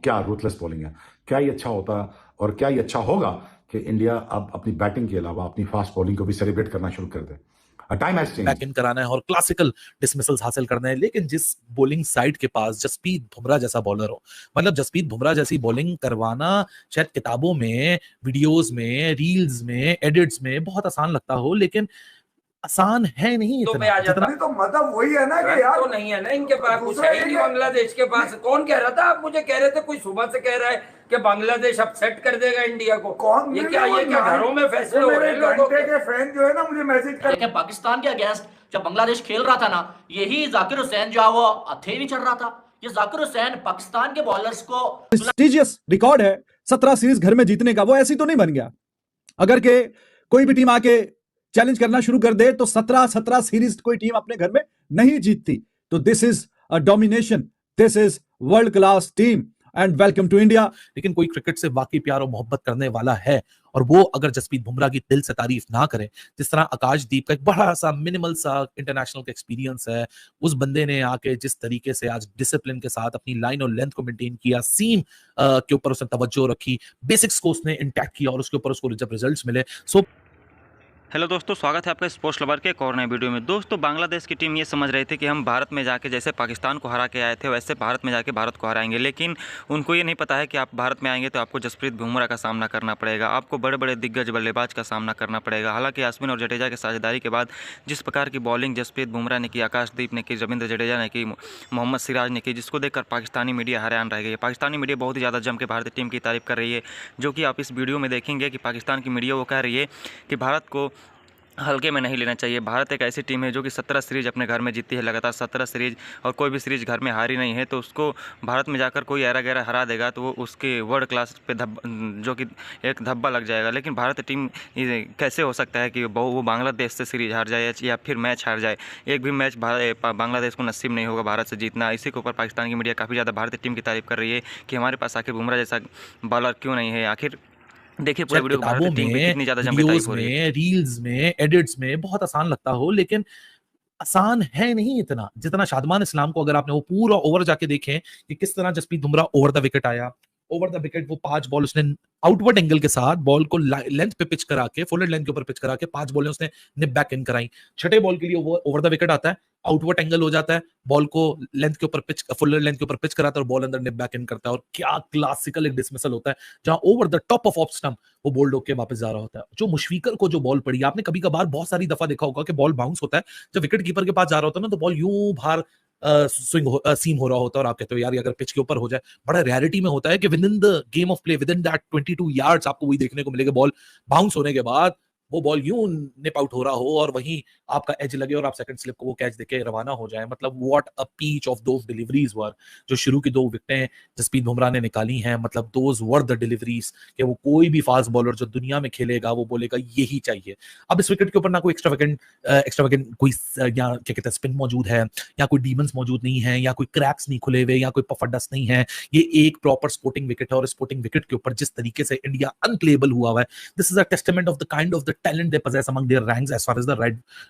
क्या ruthless bowling है। क्या ये अच्छा होता और क्या ये अच्छा होगा कि इंडिया अब अपनी बैटिंग के अलावा अपनी फास्ट बॉलिंग को भी सेलिब्रेट करना शुरू कर दे। Time has changed. Back in कराना है और क्लासिकल डिसमिसल्स हासिल करना है, लेकिन जिस बॉलिंग साइड के पास जसप्रीत बुमराह जैसा बॉलर हो, मतलब जसप्रीत बुमराह जैसी बॉलिंग करवाना शायद किताबों में, वीडियोस में, रील्स में, एडिट्स में बहुत आसान लगता हो, लेकिन आसान है नहीं तो इतना आ जाता जितना। नहीं, तो मतलब वही है ना कि यार, तो नहीं है ना इनके पास, कुछ है ही नहीं बांग्लादेश के पास। कौन कह रहा था? आप मुझे कह रहे थे, कोई सुबह से कह रहा है कि बांग्लादेश अपसेट कर देगा इंडिया को। कौन? ये क्या घरों में फैसले हो रहे हैं लोगों के? फैन जो है ना मुझे मैसेज कर। देखिए, पाकिस्तान के अगेंस्ट जब बांग्लादेश खेल रहा था ना, यही जाकिर हुसैन जो है वो हथे नहीं चढ़ रहा था। ये जाकिर हुसैन पाकिस्तान के बॉलर्स को प्रेस्टिजियस रिकॉर्ड है 17 सीरीज घर में जीतने का, वो ऐसी तो नहीं बन गया। अगर के कोई भी टीम आके चैलेंज करना शुरू कर दे तो 17 सीरीज कोई टीम अपने घर में नहीं जीतती। तो this is a domination, this is world class team and welcome to India. लेकिन कोई क्रिकेट से वाकई प्यार और मोहब्बत करने वाला है, और वो अगर जसप्रीत बुमराह की दिल से तारीफ ना करे, जिस तरह आकाशदीप का एक बड़ा सा मिनिमल सा इंटरनेशनल का एक्सपीरियंस है, उस बंदे ने आके जिस तरीके से आज डिसिप्लिन के साथ अपनी लाइन और लेंथ को मेंटेन किया, सीम के ऊपर उसने तवज्जो रखी, बेसिक्स को उसने इंटैक्ट किया और उसके ऊपर उसको जब रिजल्ट्स मिले। सो हेलो दोस्तों, स्वागत है आपका स्पोर्ट्स लवर के एक और नए वीडियो में। दोस्तों, बांग्लादेश की टीम ये समझ रही थी कि हम भारत में जाके जैसे पाकिस्तान को हरा के आए थे वैसे भारत में जाके भारत को हराएंगे, लेकिन उनको ये नहीं पता है कि आप भारत में आएंगे तो आपको जसप्रीत बुमराह का सामना करना पड़ेगा, आपको बड़े बड़े दिग्गज बल्लेबाज का सामना करना पड़ेगा। हालांकि अश्विन और जडेजा की साझेदारी के बाद जिस प्रकार की बॉलिंग जसप्रीत बुमराह ने की, आकाशदीप ने की, रविंद्र जडेजा ने की, मोहम्मद सिराज ने की, जिसको देखकर पाकिस्तानी मीडिया हैरान रह गई है। पाकिस्तानी मीडिया बहुत ही ज़्यादा जम के भारतीय टीम की तारीफ कर रही है, जो कि आप इस वीडियो में देखेंगे कि पाकिस्तान की मीडिया वो कह रही है कि भारत को हल्के में नहीं लेना चाहिए। भारत एक ऐसी टीम है जो कि 17 सीरीज अपने घर में जीती है, लगातार 17 सीरीज, और कोई भी सीरीज घर में हारी नहीं है। तो उसको भारत में जाकर कोई ऐरा गैरा हरा देगा तो वो उसके वर्ल्ड क्लास पे जो कि एक धब्बा लग जाएगा। लेकिन भारतीय टीम कैसे हो सकता है कि वो बांग्लादेश से सीरीज हार जाए या फिर मैच हार जाए। एक भी मैच बांग्लादेश को नसीब नहीं होगा भारत से जीतना। इसी के ऊपर पाकिस्तान की मीडिया काफ़ी ज़्यादा भारतीय टीम की तारीफ कर रही है कि हमारे पास आखिर बुमराह जैसा बॉलर क्यों नहीं है। आखिर देखिए पूरे वीडियो किताबों में, वीडियोस में, रील्स में, एडिट्स में बहुत आसान लगता हो, लेकिन आसान है नहीं इतना जितना। शादमान इस्लाम को अगर आपने वो पूरा ओवर जाके देखें कि किस तरह Jasprit Bumrah over the wicket over, the the विकेट वो 5 बॉल उसने आउटवर्ड एंगल के साथ बॉल को लेंथ पे पिच करा के, फुल लेंथ के ऊपर पिच करा के 5 बॉलें उसने निप बैक इन कराई। छठे बॉल के लिए वो ओवर द विकेट आता है, आउटवर्ड एंगल हो जाता है, बॉल को लेंथ के ऊपर पिच, फुल लेंथ के ऊपर पिच कराता है और बॉल अंदर निप बैक इन करता है। और क्या क्लासिकल एक डिसमिसल होता है जहां over the top off stump वो बॉल होके वापस जा रहा होता है। जो मुशफिकर को जो बॉल पड़ी, आपने कभी कभार बहुत सारी दफा देखा होगा कि बॉल बाउंस होता है जब विकेट कीपर के पास जा रहा होता है ना, तो बॉल यूं बाहर सीम हो रहा होता है और आप कहते हो यार ये अगर पिच के ऊपर हो जाए। बड़ा रियलिटी में होता है कि with in the game of play, with in that 22 yards आपको वही देखने को मिलेगा, बॉल बाउंस होने के बाद वो बॉल यूं निप आउट हो रहा हो और वहीं आपका एज लगे और आप सेकंड स्लिप को वो कैच देके रवाना हो जाए। मतलब what a peach of those deliveries were. जो शुरू की 2 विकेटें जसप्रीत बुमराह ने निकाली हैं, मतलब दोस वर द डिलीवरीज कि वो कोई भी फास्ट बॉलर जो दुनिया में खेलेगा वो बोलेगा यही चाहिए। अब इस विकेट के ऊपर ना कोई एक्स्ट्रावेगेंट कोई या क्या कहते हैं स्पिन मौजूद है, या कोई डीमंस मौजूद नहीं है, या कोई क्रैक्स नहीं खुले हुए, या कोई पफ डस्ट नहीं है। ये एक प्रॉपर स्पोर्टिंग विकेट है और स्पोर्टिंग विकेट के ऊपर जिस तरीके से इंडिया अनप्लेबल हुआ है, this is a testament of the kind of the talent they possess among their ranks as far as the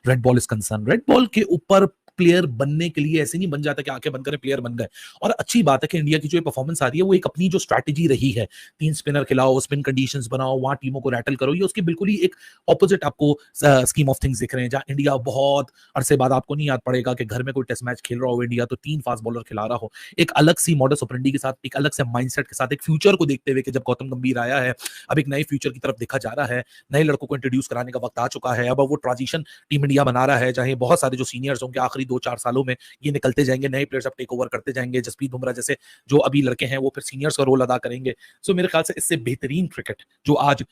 red ball is concerned। Red ball के ऊपर प्लेयर बनने के लिए ऐसे नहीं बन जाता कि आंखें बंद करें प्लेयर बन गए। और अच्छी बात है कि इंडिया की जो परफॉर्मेंस आ रही है वो एक अपनी जो स्ट्रैटेजी रही है, 3 स्पिनर खिलाओ, स्पिन कंडीशंस बनाओ, वहां टीमों को रैटल करो, ये उसकी बिल्कुल ही एक ऑपोजिट आपको स्कीम ऑफ थिंग्स दिख रहे हैं। जहां इंडिया बहुत अरसे बाद, आपको नहीं याद पड़ेगा कि घर में कोई टेस्ट मैच खेल रहा हो इंडिया तो 3 फास्ट बॉलर खिला रहा हो, एक अलग सी मॉडस ऑपरेंडी के साथ, एक अलग से माइंडसेट के साथ, एक फ्यूचर को देखते हुए कि जब गौतम गंभीर आया है अब एक नए फ्यूचर की तरफ देखा जा रहा है, नए लड़कों को इंट्रोड्यूस कराने का वक्त आ चुका है। अब वो ट्रांजिशन टीम इंडिया बना रहा है जहां बहुत सारे जो सीनियर्स होंगे आखिरी 2-4 सालों में ये निकलते जाएंगे, नए प्लेयर्स अब टेक ओवर करते जाएंगे। जसप्रीत बुमराह जैसे जो अभी लड़के हैं वो फिर सीनियर्स का रोल अदा करेंगे। सो मेरे ख्याल से इससे बेहतरीन क्रिकेट जो आज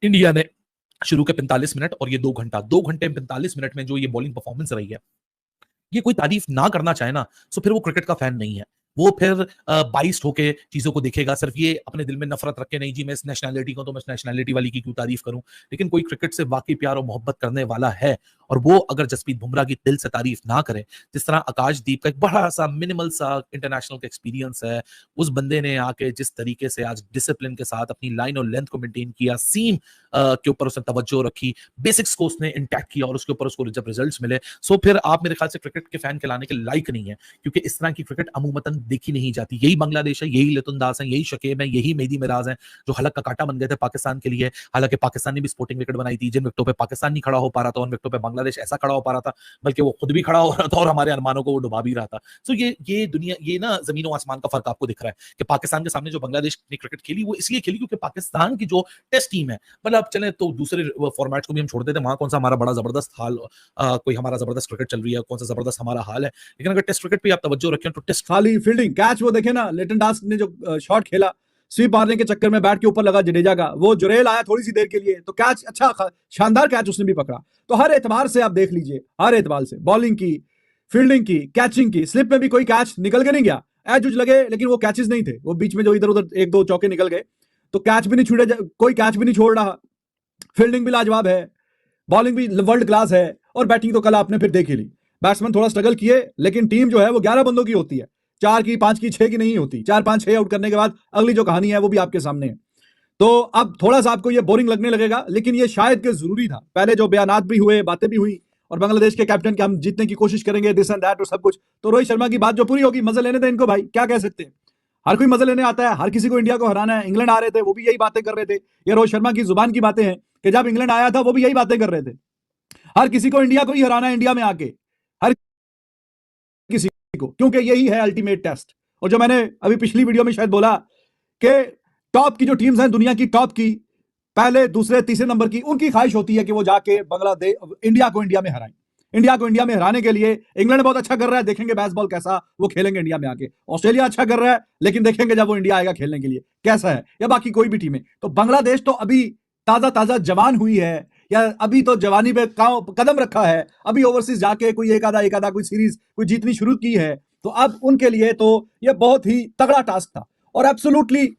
इंडिया ने शुरू के 45 मिनट और ये 2 घंटे 45 मिनट में जो ये बॉलिंग परफॉर्मेंस रही है, ये कोई तारीफ ना करना चाहे ना तो फिर वो क्रिकेट का फैन नहीं है। वो फिर बाइस्ड होके चीजों को देखेगा, सिर्फ ये अपने दिल में नफरत रख के नहीं जी मैं इस नेशनैलिटी को तो मैं इस नेशनैलिटी वाली की क्यों तारीफ करूं। लेकिन कोई क्रिकेट से वाकई प्यार और मोहब्बत करने वाला है और वो अगर जसप्रीत बुमराह की दिल से तारीफ ना करें, जिस तरह आकाशदीप का एक बड़ा सा मिनिमल सा इंटरनेशनल का एक्सपीरियंस है, उस बंदे ने आके जिस तरीके से आज डिसिप्लिन के साथ अपनी लाइन और लेंथ को मेंटेन किया, सीम के ऊपर उसने तवज्जो रखी, बेसिक्स को उसने इंटैक्ट किया और उसके ऊपर उसको जब रिजल्ट्स मिले, सो फिर आप मेरे ख्याल से क्रिकेट के फैन कहलाने के लायक नहीं है, क्योंकि इस तरह की क्रिकेट अमूमतन देखी नहीं जाती। यही बांग्लादेश है, यही लितुन दास है, यही शकीब है, यही मेहदी मिराज है, जो हलक का कांटा बन गए थे पाकिस्तान के लिए। हालांकि पाकिस्तान ने भी स्पोर्टिंग विकेट बनाई थी, जिन विकेटों पे पाकिस्तान नहीं खड़ा हो पा रहा था, उन विकेटों पे बांग्लादेश ऐसा खड़ा हो पा रहा था, बल्कि वो खुद भी खड़ा हो रहा था और हमारे अरमानों को वो डुबा भी रहा था। सो ये दुनिया, ये ना जमीनों आसमान का फर्क आपको दिख रहा है कि पाकिस्तान के सामने जो बांग्लादेश ने क्रिकेट खेली वो इसलिए खेली क्योंकि पाकिस्तान की जो टेस्ट टीम है, मतलब अब चले तो दूसरे फॉर्मेट्स को भी हम छोड़ देते हैं, वहां कौन सा हमारा बड़ा जबरदस्त हाल, कोई हमारा जबरदस्त क्रिकेट चल रही है, कौन सा जबरदस्त हमारा हाल है, लेकिन अगर टेस्ट क्रिकेट पे आप तवज्जो रखें तो टेस्ट खाली फील्डिंग कैच वो देखे ना, लिटन दास ने जो शॉट खेला स्वीप मारने के चक्कर में बैट के ऊपर लगा जडेजा का, वो जुरेल आया थोड़ी सी देर के लिए तो कैच अच्छा शानदार कैच उसने भी पकड़ा। तो हर एतबार से आप देख लीजिए, हर एतबार से बॉलिंग की, फील्डिंग की, कैचिंग की, स्लिप में भी कोई कैच निकल के नहीं गया, एज उज लगे लेकिन वो कैचेस नहीं थे, वो बीच में जो इधर उधर एक दो चौके निकल गए तो कैच भी नहीं छूटे, कोई कैच भी नहीं छोड़ रहा। फील्डिंग भी लाजवाब है, बॉलिंग भी वर्ल्ड क्लास है और बैटिंग तो कल आपने फिर देख ही ली। बैट्समैन थोड़ा स्ट्रगल किए लेकिन टीम जो है वो 11 बंदों की होती है, 4 की 5 की 6 की नहीं होती। 4 5 6 आउट करने के बाद अगली जो कहानी है वो भी आपके सामने है। तो अब थोड़ा सा आपको ये बोरिंग लगने लगेगा, लेकिन ये शायद के जरूरी था। पहले जो बयानात भी हुए, बातें भी हुई और बांग्लादेश के कैप्टन के हम जीतने की कोशिश करेंगे, दिस एंड दैट और सब कुछ, तो रोहित शर्मा की बात जो पूरी होगी, मजे लेने थे इनको भाई, क्या कह सकते हैं। हर कोई मजे लेने आता है, हर किसी को इंडिया को हराना है। इंग्लैंड आ रहे थे वो भी यही बातें कर रहे थे, ये रोहित शर्मा की जुबान की बातें हैं कि जब इंग्लैंड आया था वो भी यही बातें कर रहे थे, हर किसी को इंडिया को ही हराना है, इंडिया में आके हर किसी को, क्योंकि यही है अल्टीमेट टेस्ट। और जो मैंने अभी पिछली वीडियो में शायद बोला कि टॉप की जो टीम्स हैं, दुनिया की टॉप की, पहले दूसरे तीसरे नंबर की, उनकी ख्वाहिश होती है कि वो जाके बांग्लादेश इंडिया को इंडिया में हराएं। इंडिया को इंडिया में हराने के लिए इंग्लैंड बहुत अच्छा कर रहा है, देखेंगे बेसबॉल कैसा वो खेलेंगे इंडिया में आके। ऑस्ट्रेलिया अच्छा कर रहा है लेकिन देखेंगे जब वो इंडिया आएगा खेलने के लिए कैसा है, या बाकी कोई भी टीमें। तो बांग्लादेश तो अभी ताजा ताजा जवान हुई है, या अभी तो जवानी पे कदम रखा है, अभी ओवरसीज जाके कोई एक आधा कोई सीरीज कोई जीतनी शुरू की है। तो अब उनके लिए तो यह बहुत ही तगड़ा टास्क था। और एब्सोल्युटली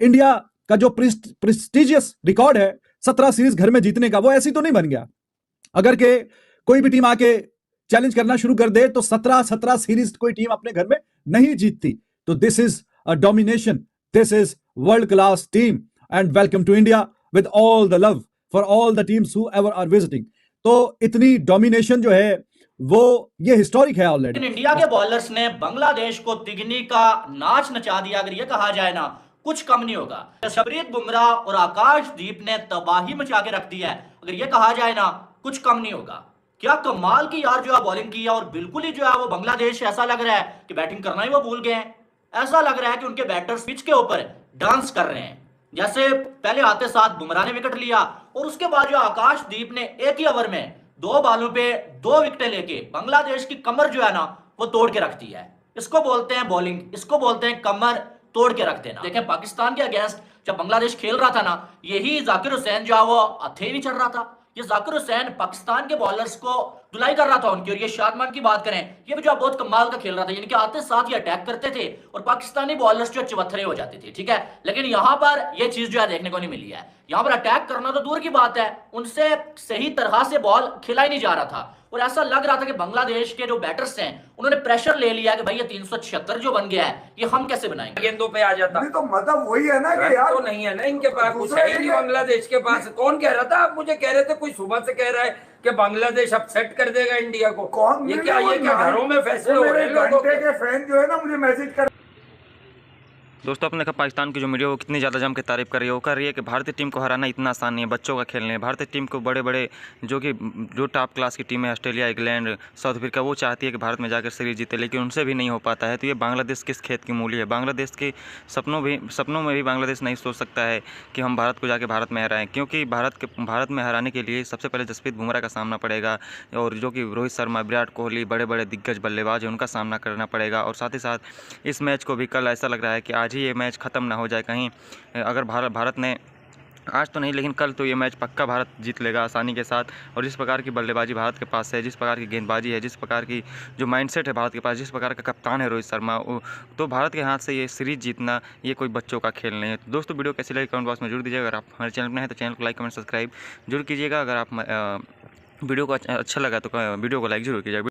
इंडिया का जो प्रेस्टिजियस रिकॉर्ड है 17 सीरीज घर में जीतने का, वो ऐसी तो नहीं बन गया। अगर के कोई भी टीम आके चैलेंज करना शुरू कर दे तो 17 सीरीज कोई टीम अपने घर में नहीं जीतती। तो this is a domination, this is world class team and welcome to India with all the love for all the teams who ever are visiting. तो इतनी डोमिनेशन जो है वो ये हिस्टोरिक है ऑलरेडी। इंडिया के बॉलर्स ने बांग्लादेश को तिगनी का नाच नचा दिया, अगर ये कहा जाए ना, कुछ कम नहीं होगा। जसप्रीत बुमराह और आकाशदीप ने तबाही मचा के रख दी है, अगर ये कहा जाए ना, कुछ कम नहीं होगा। क्या कमाल की यार जो है बॉलिंग की है, और बिल्कुल ही जो है वो बांग्लादेश ऐसा लग रहा है कि बैटिंग करना ही वो भूल गए हैं। ऐसा लग रहा है कि उनके बैटर्स पिच के ऊपर डांस कर रहे हैं। जैसे पहले आते साथ बुमराह ने विकेट लिया और उसके बाद जो आकाशदीप ने एक ही ओवर में 2 बॉलों पे 2 विकेटें लेके बांग्लादेश की कमर जो है ना वो तोड़ के रख दी है। इसको बोलते हैं बॉलिंग, इसको बोलते हैं कमर तोड़ के रख देना। देखें पाकिस्तान के अगेंस्ट जब बांग्लादेश खेल रहा था ना, यही जाकिर हुसैन जो है वो हथे नहीं चढ़ रहा था। ये जाकिर हुसैन पाकिस्तान के बॉलर्स को धुलाई कर रहा था उनकी। और ये शादमान की बात करें, ये भी जो बहुत कमाल का खेल रहा था, यानी कि आते साथ ही अटैक करते थे और पाकिस्तानी बॉलर्स जो चवथरे हो जाते थे, ठीक है। लेकिन यहां पर ये चीज जो है देखने को नहीं मिली है। यहां पर अटैक करना तो दूर की बात है, उनसे सही तरह से बॉल खेला ही नहीं जा रहा था। और ऐसा लग रहा था कि बांग्लादेश के जो बैटर्स हैं उन्होंने प्रेशर ले लिया कि भाई ये 376 जो बन गया है ये हम कैसे बनाएंगे। गेंदों पे आ जाता तो मतलब वही है ना कि यार तो नहीं है ना इनके पास, कुछ है ही नहीं बांग्लादेश के पास। कौन कह रहा था, आप मुझे कह रहे थे कोई सुबह से कह रहा है कि बांग्लादेश अपसेट कर देगा इंडिया को। कौन ये क्या घरों में फैसले हो रहे हैं लोगों के फैन जो है ना मुझे मैसेज कर। दोस्तों आपने देखा पाकिस्तान की जो मीडिया वो कितनी ज़्यादा जम के तारीफ कर रही है। वो कर रही है कि भारतीय टीम को हराना इतना आसान नहीं है, बच्चों का खेलने है। भारतीय टीम को बड़े बड़े जो टॉप क्लास की टीम है, ऑस्ट्रेलिया, इंग्लैंड, साउथ अफ्रीका, वो चाहती है कि भारत में जाकर सीरीज जीते, लेकिन उनसे भी नहीं हो पाता है। तो ये बांग्लादेश किस खेत की मूली है। बांग्लादेश के सपनों में भी बांग्लादेश नहीं सोच सकता है कि हम भारत को जाके भारत में हराएं, क्योंकि भारत में हराने के लिए सबसे पहले जसप्रीत बुमराह का सामना पड़ेगा, और जो कि रोहित शर्मा, विराट कोहली, बड़े बड़े दिग्गज बल्लेबाज हैं, उनका सामना करना पड़ेगा। और साथ ही साथ इस मैच को भी कल ऐसा लग रहा है कि आज ही ये मैच ख़त्म ना हो जाए कहीं। अगर भारत ने आज तो नहीं लेकिन कल तो ये मैच पक्का भारत जीत लेगा आसानी के साथ। और जिस प्रकार की बल्लेबाजी भारत के पास है, जिस प्रकार की गेंदबाजी है, जिस प्रकार की जो माइंडसेट है भारत के पास, जिस प्रकार का कप्तान है रोहित शर्मा, तो भारत के हाथ से ये सीरीज जीतना ये कोई बच्चों का खेल नहीं है। तो दोस्तों वीडियो कैसी लगी कमेंट बॉक्स में जरूर दीजिएगा। अगर आप हमारे चैनल पर हैं तो चैनल को लाइक, कमेंट, सब्सक्राइब जरूर कीजिएगा। अगर आप वीडियो को अच्छा लगा तो वीडियो को लाइक जरूर कीजिए।